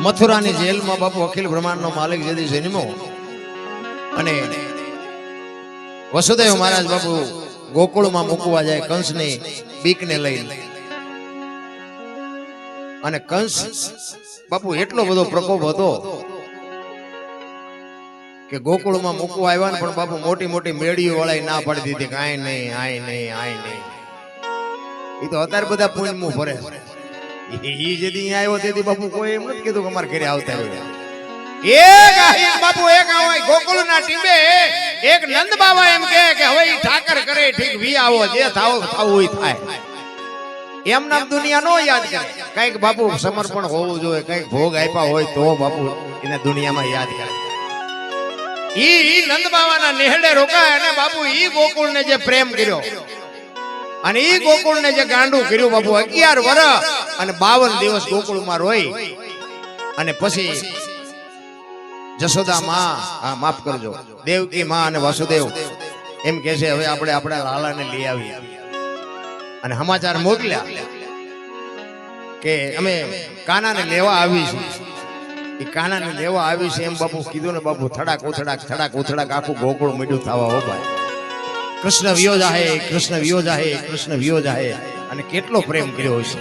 મથુરાની જેલમાં બાપુ અખિલ બ્રહ્માંડનો માલિક જેદી જન્મો અને વસુદેવ મહારાજ બાપુ ગોકુળમાં મૂકવા જાય કંસની બીકને લઈને અને કંસ બાપુ એટલો બધો પ્રકોપ હતો કે ગોકુળમાં મૂકવા આવ્યા ને પણ બાપુ મોટી મોટી મેળીઓ વાળા ના પાડી દીધી કે આય નહીં આય નહીં આય નહીં. એ તો અત્યારે બધા પુણ્યમું ભરે એ જેદી આવ્યો તેથી બાપુ કોઈ એમ નથી કીધું કે અમારે ઘરે આવતા હોય. એક આહીન બાપુ એક આવે ગોકુળના ટીમે એક નંદ બાવા એમ કહે કે હવે ઈ ઠાકર કરે ઠીક વી આવો જે થાવ હોય થાય. એમ નામ દુનિયા નો યાદ કરે કઈક બાપુ સમર્પણ હોવું જોઈએ કઈક ભોગ આપ્યા હોય તો બાપુ એને દુનિયામાં યાદ કરે. ઈ નંદ બાવાના નેહડે રોકાય અને બાપુ ઈ ગોકુળને જે પ્રેમ કર્યો અને ઈ ગોકુળને જે ગાંડું કર્યું બાપુ 11 વર્ષ અને 52 દિવસ ગોકુળમાં રોઈ અને પછી જશોદા માં માફ કરજો દેવકી માં અને વાસુદેવ એમ કહે છે હવે આપણે આપણા લાલાને લઈ આવીએ અને સમાચાર મોકલ્યા કે અમે કાનાને લેવા આવી છીએ. એ કાનાને લેવા આવી છે એમ બાપુ કીધું ને બાપુ થડાક ઉથડાક આખું ગોકુળ મીઠું થવા હો ભાઈ. કૃષ્ણ વિયો જાહે કૃષ્ણ વિયો જાહે કૃષ્ણ વિયો જાહે અને કેટલો પ્રેમ કર્યો છે.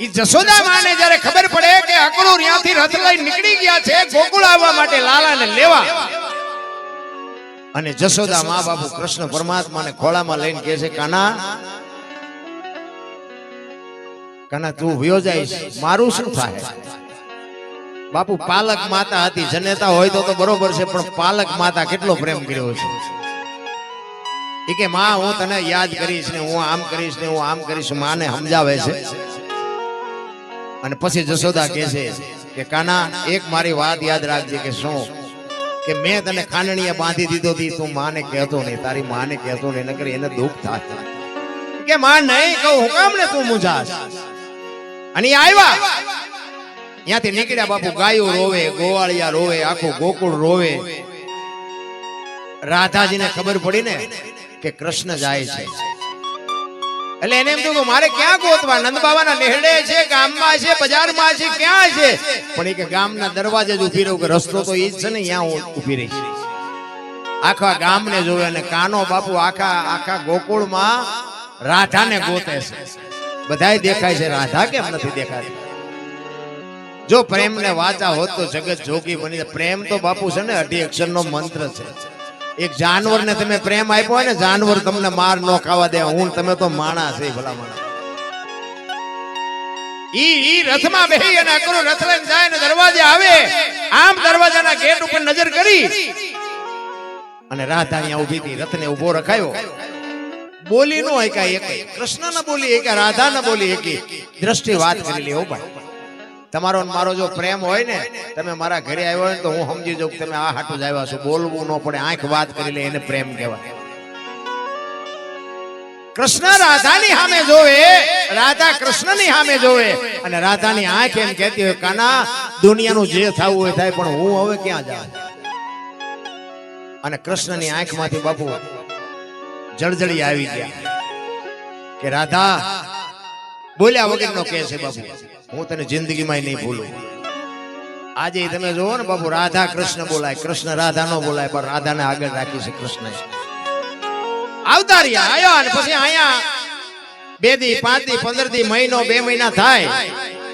ઈ જશોદા માને જ્યારે ખબર પડે કે અકળું ત્યાંથી રથ લઈને નીકળી ગયા છે ગોકુળ આવવા માટે લાલાને લેવા અને જશોદા મા બાપુ કૃષ્ણ પરમાત્માને ખોળામાં લઈને કહે છે કાના તું વિયો જાય મારું શું થાય. બાપુ પાલક માતા હતી જનેતા હોય તો બરોબર છે પણ પાલક માતા કેટલો પ્રેમ કર્યો છે. એ કે માં હું તને યાદ કરીશ ને હું આમ કરીશ ને હું આમ કરીશ માને સમજાવે છે. અને પછી જશોદા કહે છે કે કાના એક મારી વાત યાદ રાખજે કે શું કે મેં તને ખાંડણીએ બાંધી દીધો હતી તું માને કહેતો નહીં તારી માને કહેતો નહીં નકર એને દુઃખ થાય કે માં નહીં કહું હું કામ ને તું મૂંઝાશ. અને આવ્યા ત્યાંથી નીકળ્યા બાપુ ગાયો રોવે ગોવાળિયા રોવે આખું ગોકુળ રોવે. રાધાજીને ખબર પડી ને કે કૃષ્ણ જાય છે એટલે એને એમ થયું કે મારે ક્યાં ગોતવા નંદ બાવાના નેહડે છે ગામમાં છે બજારમાં છે ક્યાં છે પણ એ કે ગામના દરવાજે જ ઉભી રહું કે રસ્તો તો ઈ જ છે ને ત્યાં હું ઉભી રહી છું. આખા ગામને જોવે અને કાનો બાપુ આખા ગોકુળમાં રાધાને ગોતે છે. બધાય દેખાય છે રાધા કેમ નથી દેખાતી. જો પ્રેમ ને વાચા હોત તો જગત જોગી બની જાય. પ્રેમ તો બાપુ છે ને 18 અક્ષરનો મંત્ર છે. એક જાનવરને તમે પ્રેમ આપ્યો હોય ને જાનવર તમને માર ન ખાવા દે. હું તમે તો માણસ છે ભલા માણસ. ઈ રથમાં બેહી અને અકરો રથ લઈને જાય ને દરવાજે આવે આમ દરવાજાના ગેટ ઉપર નજર કરી અને રાધા અહીંયા ઊભી હતી રથને ઊભો રખાયો. બોલી નો એકા એક કૃષ્ણ ના બોલી એક રાધા ના બોલી એક દ્રષ્ટિ વાત કરી લે. ભાઈ તમારો મારો જો પ્રેમ હોય ને તમે મારા ઘરે આવ્યો હોય તો હું સમજી જાઉં કે તમે આ હાટું જ આવ્યા છો. બોલવું ન પડે આંખ વાત કરી લે એને પ્રેમ કહેવાય. કૃષ્ણ રાધાની સામે જોવે રાધા કૃષ્ણની સામે જોવે અને રાધાની આંખ એમ કહેતી હોય કાના દુનિયાનું જે થવું હોય થાય પણ હું હવે ક્યાં જાઉં. અને કૃષ્ણની આંખમાંથી બાપુ જળજળી આવી ગયા કે રાધા બોલ્યા વગરનો કહે છે બાપુ હું તને જિંદગીમાં નહીં ભૂલું. આજે તમે જોવો ને બાપુ રાધા કૃષ્ણ બોલાય કૃષ્ણ રાધા નો બોલાય પણ રાધાને આગળ રાખી છે કૃષ્ણ આવતા રહ્યા આયા અને પછી અહીંયા 2 દી 5 દી 15 દી મહિનો 2 મહિના થાય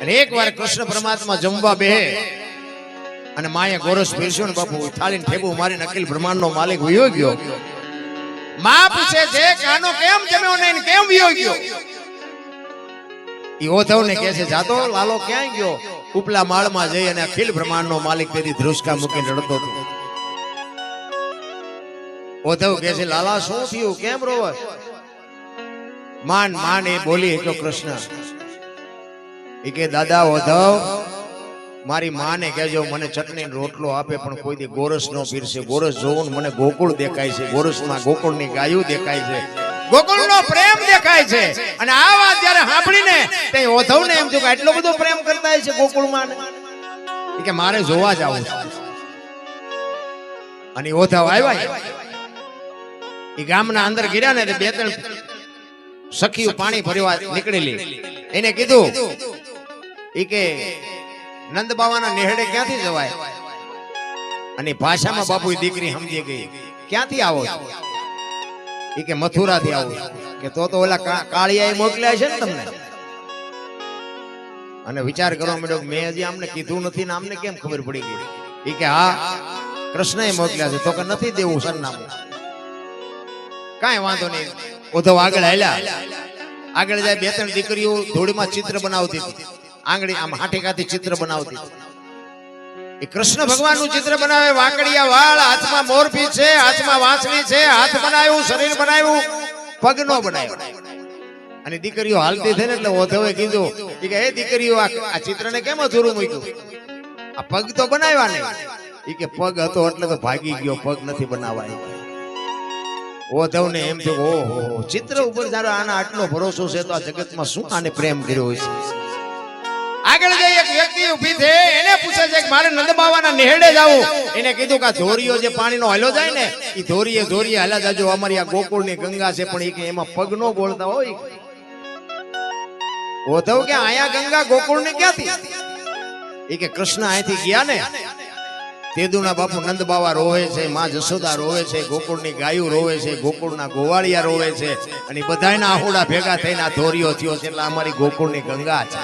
અને એકવાર કૃષ્ણ પરમાત્મા જમવા બેહે અને માએ ગોરસ પીરસ્યો ને બાપુ થાળીને ઠેબુ મારીને અખિલ બ્રહ્માંડનો માલિક વયો ગયો. માં પૂછે છે કાનો કેમ જમ્યો નહીં કેમ વયો ગયો. ઈ ઓધવને કહે છે જાતો લાલો ક્યાં ગયો. ઉપલા માળમાં જઈ અને અખિલ બ્રહ્માંડનો માલિક તેની ધ્રુસકા મૂકીને રડતો હતો. ઓધવ કહે છે લાલા શું થયું કેમ રોવે. માન એ બોલી તો કૃષ્ણ એ કે દાદા ઓધવ મારી માને કહેજો મને ચટણી રોટલો આપે પણ કોઈ દી ગોરસ નો પીરસે. ગોરસ જોવું મને ગોકુળ દેખાય છે ગોરસમાં ગોકુળની ગાયું દેખાય છે ગોકુળનો પ્રેમ દેખાય છે. અને આ વાત જ્યારે સાંભળીને તે ઓધવને એમ થયું કે આટલો બધો પ્રેમ કરતા છે ગોકુળમાં કે મારે જોવા જાવું છે. અને ઓધવ આવ્યા એ ગામના અંદર ગિર્યા ને 2-3 સખીઓ પાણી ભરવા નીકળેલી એને કીધું ઈ કે નંદ બાવાના નેહડે ક્યાંથી જવાય? અને ભાષામાં બાપુ દીકરી સમજી ગઈ, ક્યાંથી આવો છો? ઈ કે મથુરાથી આવું છું. કે તો ઓલા કાળિયાએ મોકલ્યા છે ને તમને? અને વિચાર કરવા માંડ્યો, મેં હજી આમને કીધું નથી ને આમને કેમ ખબર પડી ગઈ? ઈ કે હા, કૃષ્ણએ મોકલ્યા છે. તો કે નથી દેવું સરનામું. કાંઈ વાંધો નહીં. ઉદ્ધવ આગળ હાલ્યા. આગળ જાય, બે ત્રણ દીકરીઓ ધૂળમાં ચિત્ર બનાવતી હતી, આંગળી આમ હાટીકાથી ચિત્ર બનાવતી. એ કૃષ્ણ ભગવાનનું ચિત્ર બનાવે, વાંકડિયા વાળ, હાથમાં મોરપીંછ છે, હાથમાં વાંસળી છે, હાથ બનાવ્યું, શરીર બનાવ્યું, પગ નો બનાવ્યો. અને દીકરીઓ હાલતી થઈ ને એટલે ઉદ્ધવે કીધું કે હે દીકરીઓ, આ ચિત્રને કેમ અધૂરું મૂક્યું? આ પગ તો બનાવ્યા નહીં. ઈ કે પગ હતો એટલે તો ભાગી ગયો, પગ નથી બનાવાય. ઉદ્ધવને એમ થયું, ઓહો, ચિત્ર ઉપર જયારે આના આટલો ભરોસો છે તો આ જગતમાં શું આને પ્રેમ કર્યો છે? આગળ જઈ એક વ્યક્તિ ઊભી છે, એને પૂછે છે કે મારે નંદ બાવાના નેહડે જાવું. એને કીધું કે ધોરીઓ જે પાણીનો હાલ્યો જાય ને, ઈ ધોરીએ હાલ્યા જાજો. અમારી આ ગોકુળની ગંગા છે, પણ ઈ કે એમાં પગ નો બોલતા હોય. ઉદ્ધવ કે આયા ગંગા ગોકુળની ક્યાંથી? ઈ કે કૃષ્ણ અહીંથી ગયા ને, તેદુના બાપુ નંદ બાવા રોવે છે, માં જશોદા રોવે છે, ગોકુળની ગાયો રોવે છે, ગોકુળના ગોવાળિયા રોવે છે, અને બધાયના આહુડા ભેગા થઈને આ ધોરીઓ થયો છે, એટલે અમારી ગોકુળની ગંગા છે.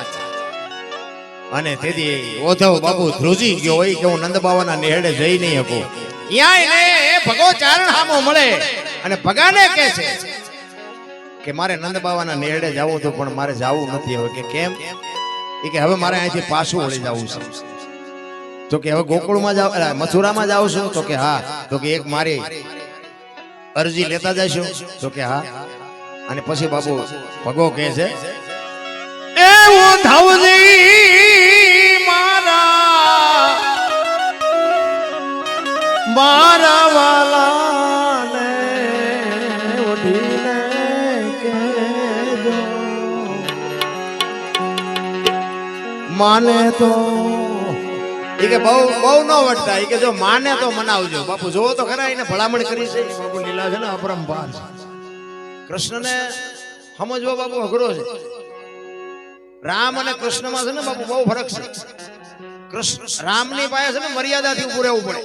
અને તેથી ઉદ્ધવ બાપુ ધ્રુજી ગયો હોય કે હું નંદ બાવાના નેહડે જઈ નહીં શકું. ત્યાં એને ભગો ચારણ હામો મળે અને ભગાને કહે છે કે મારે નંદ બાવાના નેહડે જવું હતું, પણ મારે જવું નથી હવે. કે કેમ? એ કે હવે મારે અહીંથી પાછું વળી જવું છે. તો કે હવે ગોકુળમાં જાવ, મથુરામાં જાવ છો? તો કે હા. તો કે એક મારી અરજી લેતા જશો? તો કે હા. અને પછી બાપુ ભગો કહે છે, એવું ધવજી મારા વાલાને ઓઢીને કહેજો, માને તો ઈ કે બહુ નો વટતા. ઈ કે જો માને તો મનાવજો. બાપુ જોવો તો ખરા, એને ભલામણ કરી છે. બાપુ લીલા છે ને અપરંપાર. કૃષ્ણને સમજવો બાપુ અઘરો છે. રામ અને કૃષ્ણમાં છે ને બાપુ બહુ ફરક છે. રામની પાસે છે ને મર્યાદાથી ઉભું રહેવું પડે,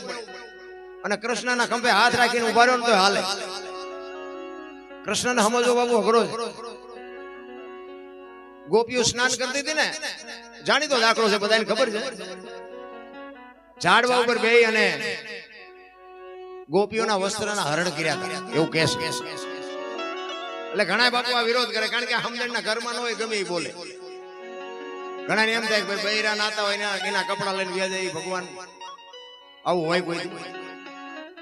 અને કૃષ્ણના ખંભે હાથ રાખીને ઉભા રહ્યો ને તો હાલે. કૃષ્ણને સમજવો બાપુ અઘરો છે. ગોપીઓ સ્નાન કરતી હતી ને, જાણીતો દાખલો છે, બધાને ખબર છે. ઝાડવા ઉપર બેહી અને ગોપીઓના વસ્ત્રના હરણ કર્યા હતા, એવું કહે છે. એટલે ઘણા બાપુ આ વિરોધ કરે, કારણ કે સમજણના ઘરમાં ન હોય, ગમે એ બોલે. ઘણા એમ થાય કે બૈરા નાતા હોય ને એના કપડા લઈને વ્યા જાય, ભગવાન આવું હોય કોઈ.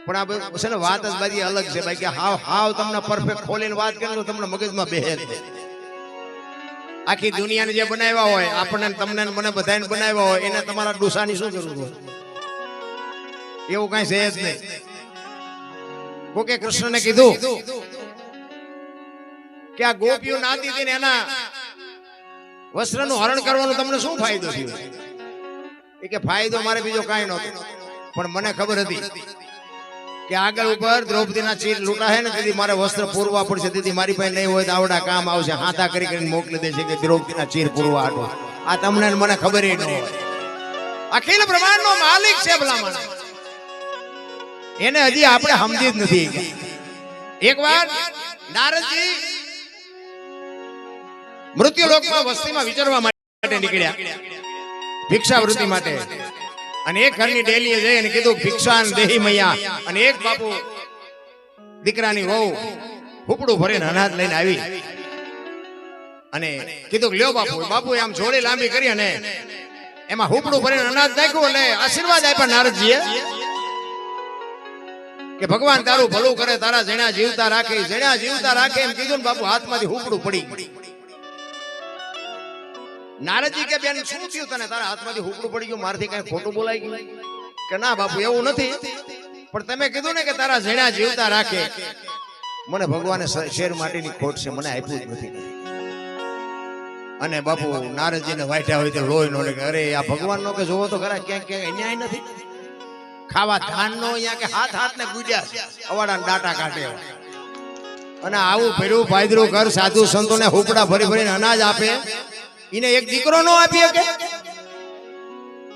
પણ આ બધું છે ને વાત જ બધી અલગ છે ભાઈ. કે હાવ તમને પરફેક્ટ ખોલીને વાત કરે તો તમને મગજમાં બેહે જ નહીં. આખી દુનિયાને જે બનાવ્યા હોય, આપણને તમને મને બધાને બનાવ્યા હોય, એને તમારા ડોસાની શું જરૂર હોય? એવું કઈ છે જ નહીં. કોકે કૃષ્ણને કીધું કે આ ગોપીઓ નાતી હતી ને એના વસ્ત્રનું હરણ કરવાનો તમને શું ફાયદો થયો? એ કે ફાયદો મારે બીજો કાંઈ નહોતો, પણ મને ખબર હતી કે આગળ ઉપર દ્રૌપદીના ચીર લૂંટાશે ને, તેથી મારે વસ્ત્ર પૂરવા પડશે. તેથી મારી પાસે નહીં હોય તો આવડા કામ આવશે, હાથા કરીને મોકલી દેશે કે દ્રૌપદીના ચીર પૂરવા આટો. આ તમને મને ખબર ન હોય. અખિલ બ્રહ્માંડનો માલિક છે ભલામણ, એને હજી આપણે સમજી જ નથી. એકવાર નારદજી મૃત્યુલોકમાં વસ્તીમાં વિચરવા માટે નીકળ્યા, ભિક્ષાવૃત્તિ માટે. અને એક ઘરની ડેલીએ જઈ અને કીધું ભિક્ષાન દેહી મૈયા. અને એક બાપુ દીકરાની વહુ હુપડું ભરીને અનાજ લઈને આવી અને કીધું લ્યો બાપુ. બાપુ આમ જોડી લાંબી કરી અને એમાં હુપડું ભરીને અનાજ નાખ્યું. એટલે આશીર્વાદ આપ્યા નારદજીએ કે ભગવાન તારું ભલું કરે, તારા જણા જીવતા રાખે, જણા જીવતા રાખે એમ કીધું ને બાપુ હાથમાંથી હુપડું પડી. નારદજી કે બેન શું થયું તને? તારા હાથમાંથી હુકડું પડી ગયું, મારથી કઈ ખોટું બોલાઈ ગયું? કે ના બાપુ એવું નથી, પણ તમે કીધું ને કે તારા જણા જીવતા રાખે, મને ભગવાને શેર માટીની ખોટ છે, મને આપ્યું જ નથી. અને બાપુ નારદજીને વાઢ્યા હોય તો લોહી નો કે અરે આ ભગવાન નો કે જોવો તો ખરા ક્યાંક ક્યાંક અન્યાય નથી. ખાવા ધાન નો અહીંયા કે હાથ ને ગુડ્યા અવાડા ડાટા કાઢે. અને આવું ભેરું ભાદરું ઘર સાધુ સંતોને હુકડા ભરી ભરીને અનાજ આપે એને એક દીકરો નો આપી શકે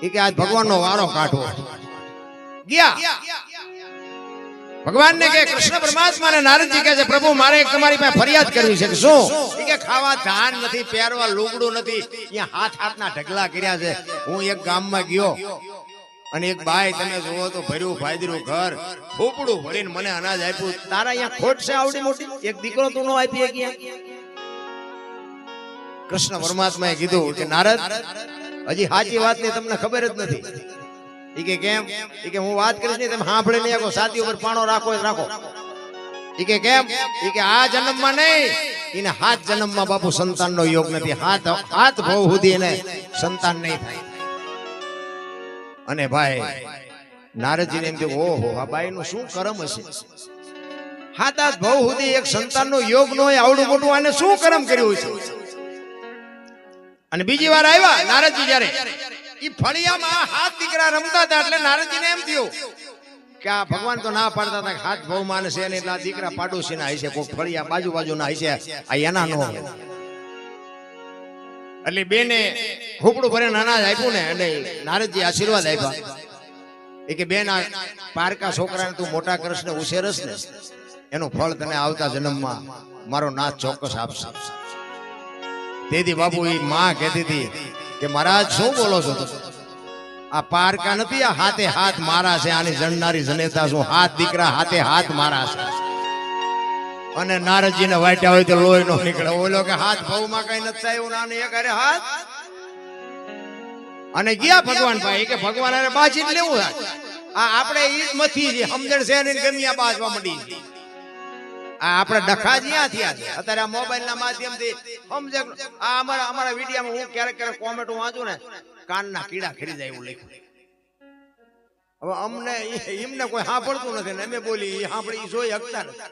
એ કે આજ ભગવાનનો વારો કાઢવો ગયા ભગવાનને કે કૃષ્ણ પરમાત્માને નારદજી કહે છે પ્રભુ મારે એક તમારી પાસે ફરિયાદ કરવી છે કે શું એ કે ખાવા ધાન નથી પહેરવા લુગડું નથી અહીંયા હાથ હાથના ઢગલા કર્યા છે હું એક ગામમાં ગયો અને એક બાઈ તમે જોવો તો ભર્યું ફાયદરું ઘર ફૂપડું ભરીને મને અનાજ આપ્યું તારા અહીંયા ખોટ છે આવડી મોટી એક દીકરો તું નો આપી ગયા કૃષ્ણ પરમાત્માએ કીધું કે નારદ હજી સાચી વાત ની તમને ખબર જ નથી ઈ કે કેમ ઈ કે હું વાત કરીશ ને તમે સાંભળે નહીં આખો સાથી ઉપર પાણો રાખો રાખો ઈ કે કેમ ઈ કે આ જન્મમાં નહીં એને 7 જન્મમાં બાપુ સંતાનનો યોગ નથી 7 ભવ સુધી એને સંતાન નહીં થાય અને ભાઈ નારદજીને એમ થયું ઓહો આ બાઈનું શું કર્મ હશે 7 ભવ સુધી એક સંતાનનો યોગ ન હોય આવડું મોટું આને શું કર્મ કર્યું છે અને બીજી વાર આવ્યા નારદજી જ્યારે ઈ ફળિયામાં હાથ દીકરા રમતા હતા એટલે નારદજીને એમ થયું કે આ ભગવાન તો ના પાડતા હતા કે 7 ભવ માને છે ને એટલા દીકરા પાડોશીના હશે કોઈ ફળિયા બાજુના હશે આ એના નો હોય એટલે બેને ખોપડું ભરીને અનાજ આપ્યું ને એટલે નારદજી આશીર્વાદ આપ્યા એ કે બેન આ પારકા છોકરાને તું મોટા કરશ ને ઉછેરસ ને એનું ફળ તને આવતા જન્મમાં મારો નાથ ચોક્કસ આપશે તેથી બાપુ એ માં કહેતી હતી કે મહારાજ શું બોલો છો આ પારકા નથી આ હાથે હાથ મારા છે આની જણનારી જનેતા શું હાથ દીકરા હાથે હાથ મારા છે અને નારદજીને વાટ્યા હોય તો લોહી નો નીકળે ઓલો કે હાથ ભવમાં કઈ નથી આવ્યું નાને એક અરે હાથ અને ગયા ભગવાન ભાઈ કે ભગવાન અરે બાજી લેવું આ આપણે ઈ જ મથી છે સમજણ છે ને ગમ્યા બાજવા મંડી છે આ આપણે ડખા જ્યાં થયા છે અત્યારે આ મોબાઈલ ના માધ્યમથી સમજે આ અમારા વિડીયોમાં હું ક્યારેક કોમેન્ટ વાંચું ને કાનના કીડા ખરી જાય એવું લખ્યું હવે અમને એમને કોઈ સાંભળતું નથી ને અમે બોલી સાંભળી જોઈ શકતા નથી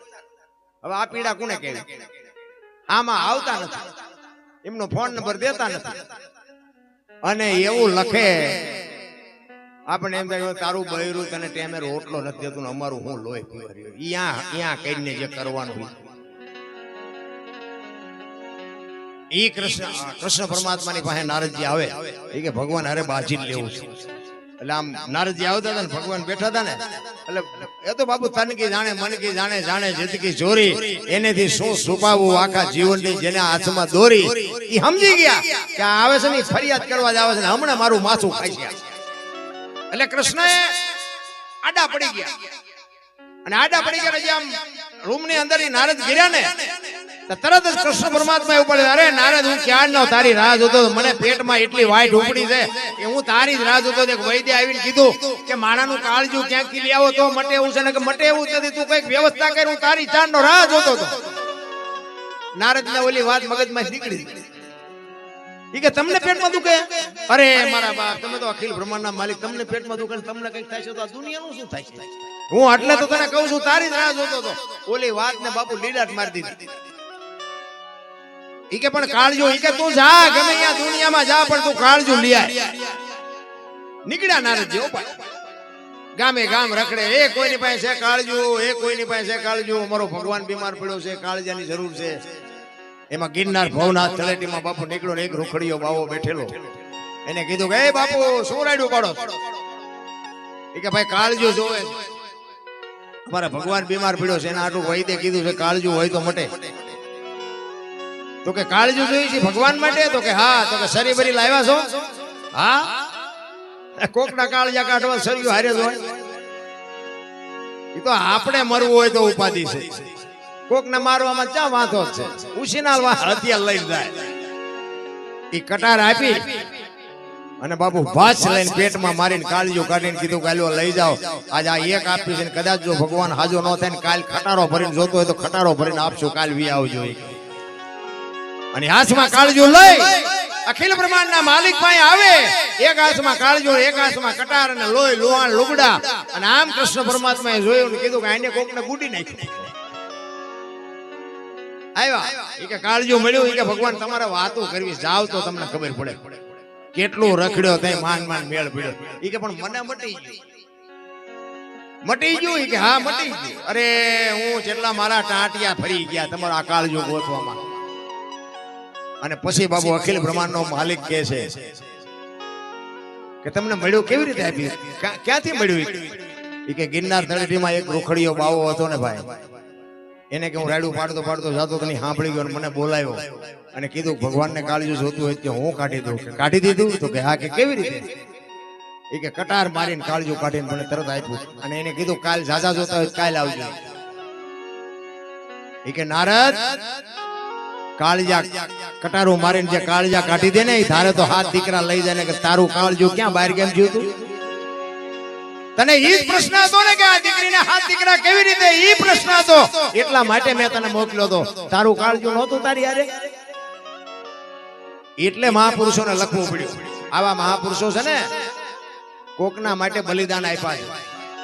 હવે આ પીડા કોને કેવી આમાં આવતા નથી એમનો ફોન નંબર દેતા નથી અને એવું લખે આપણે એમ થાય તારું બૈરું તને ટેમે રોટલો નથી દેતું ને અમારું હું લોહી પીવર્યું અહીંયા કઈને જે કરવાનું ઈ કૃષ્ણ પરમાત્માની પાસે નારદજી આવે એ કે ભગવાન અરે બાજી લેવું છે એટલે આમ નારદજી આવતા હતા ને ભગવાન બેઠા હતા ને એટલે એ તો બાબુ તન કી જાણે મન કી જાણે જાણે જિંદગી ચોરી એનેથી શું છુપાવવું આખા જીવનની જેને હાથમાં દોરી એ સમજી ગયા કે આવે છે ને ફરિયાદ કરવા જ આવે છે ને હમણાં મારું માથું ખાઈ છે એટલે કૃષ્ણએ આડા પડી ગયા અને આડા પડી ગયા જે આમ રૂમ ની અંદર નારદ ગિર્યા ને તરત જ કૃષ્ણ પરમાત્મા ઉપર અરે નારદ હું ક્યાં નો તારી રાહ જોતો મને પેટમાં એટલી વાઈટ ઉપડી છે કે હું તારી જ રાહ જોતો વૈદ્ય આવીને કીધું કે માણાનું કાળજું ક્યાંકથી લઈ આવો તો મટે એવું છે ને કે મટે એવું નથી તું કઈક વ્યવસ્થા કરી હું તારી ચાંદ નો રાહ જોતો હતો નારદ ને ઓલી વાત મગજમાં નીકળી ઈ કે તમને પેટમાં દુખે અરે મારા બાપ તમે તો અખિલ બ્રહ્માંડના માલિક તમને પેટમાં દુખે તમને કઈક થાય છે તો આ દુનિયાનું શું થાય છે હું એટલે તો તને કહું છું તારી જ રાહ જોતો હતો ઓલી વાત ને બાપુ લીલાટ મારી દીધી ઈ કે પણ કાળજો ઈ કે તું જા ગમે ત્યાં દુનિયામાં જા પણ તું કાળજો લઈ આય નીકળ્યા નારદજી ઉપર ગામે ગામ રખડે એ કોઈની પાસે છે કાળજો એ કોઈની પાસે છે કાળજો અમારો ભગવાન બીમાર પડ્યો છે કાળજાની જરૂર છે એમાં ગિરનાર ભવનાથ તળેટીમાં બાપુ નીકળ્યો ને એક રૂખડીયો બાવો બેઠેલો એને કીધું કે એ બાપુ શું રાડ્યું પાડો ઈ કે ભાઈ કાળજો જોવે અમારા ભગવાન બીમાર પડ્યો છે એના આટલું વૈદ્ય કીધું છે કાળજો હોય તો મટે તો કે કાળજુ જોઈ છે ભગવાન માટે તો કે હા તો કે સરી બરી લાવ્યા છો હા કોકના કાળજા કાઢવા સરિયું હારે જ હોય એ તો આપણે મરવું હોય તો ઉપાધિ છે કોકને મારવામાં ચા વાંધો છે ઉસીના હથિયાર લઈ જાય એ કટાર આપી અને બાપુ ભાસ લઈને પેટમાં મારીને કાળજુ કાઢીને કીધું કાલ્યો લઈ જાઓ આજ આ એક આપી છે કદાચ જો ભગવાન હાજો ન થાય ને કાલ ખટારો ભરીને જોતો હોય તો ખટારો ભરીને આપશું કાલ વી આવજો અને હાથમાં કાળજો લઈ અખિલ બ્રહ્માંડના માલિક પાસે આવે એક હાથમાં કાળજો એક હાથમાં કટાર અને લોહી લોહાણ લુગડા અને આમ કૃષ્ણ પરમાત્માએ જોયું કીધું કે આને કોકને ગુડી નાખ્યું આવ્યા એ કે કાળજો મળ્યું એ કે ભગવાન તમારે વાતો કરવી જાવ તો તમને ખબર પડે કેટલું રખડ્યો તે માન મેળ પડ્યો એ કે પણ મને મટી ગયું કે હા મટી ગયું અરે હું જેટલા મારા ટાંટિયા ફરી ગયા તમારા આ કાળજો ગોતવામાં અને પછી બાબુ અખિલ બ્રહ્માંડનો માલિક કહે છે કે તમને મળ્યું કેવી રીતે આપ્યું, ક્યાંથી મળ્યું? એ કે ગિરનાર તળેટીમાં એક રૂખડીયો બાવો હતો ને ભાઈ, એને કે હું રાડું પાડતો પાડતો જતો તો સાંભળી ગયો, મને બોલાવ્યો અને કીધું ભગવાનને કાળજું જોતું હોય તો હું કાઢી દઉં. કાઢી દીધું? તો કે હા. કે કેવી રીતે? એ કે કટાર મારીને કાળજું કાઢીને મને તરત આપ્યું અને એને કીધું કાલ ઝાઝા જોતા હોય કાલ આવજો. એ કે નારદ, કાળજા કટારો મારીને જે કાળજા કાઢી દે ને એ ધારે તો હાથ દીકરા લઈ જાય ને કે તારું કાળજું ક્યાં બહાર કેમ જ્યું તું? તને ઈ જ પ્રશ્ન હતો ને કે આ દીકરીને હાથ દીકરા કેવી રીતે? ઈ પ્રશ્ન હતો, એટલા માટે મેં તને મોકલ્યો હતો. તારું કાળજું નહોતું તારી હારે, એટલે મહાપુરુષોને લખવું પડ્યું. આવા મહાપુરુષો છે ને કોકના માટે બલિદાન આપ્યા છે.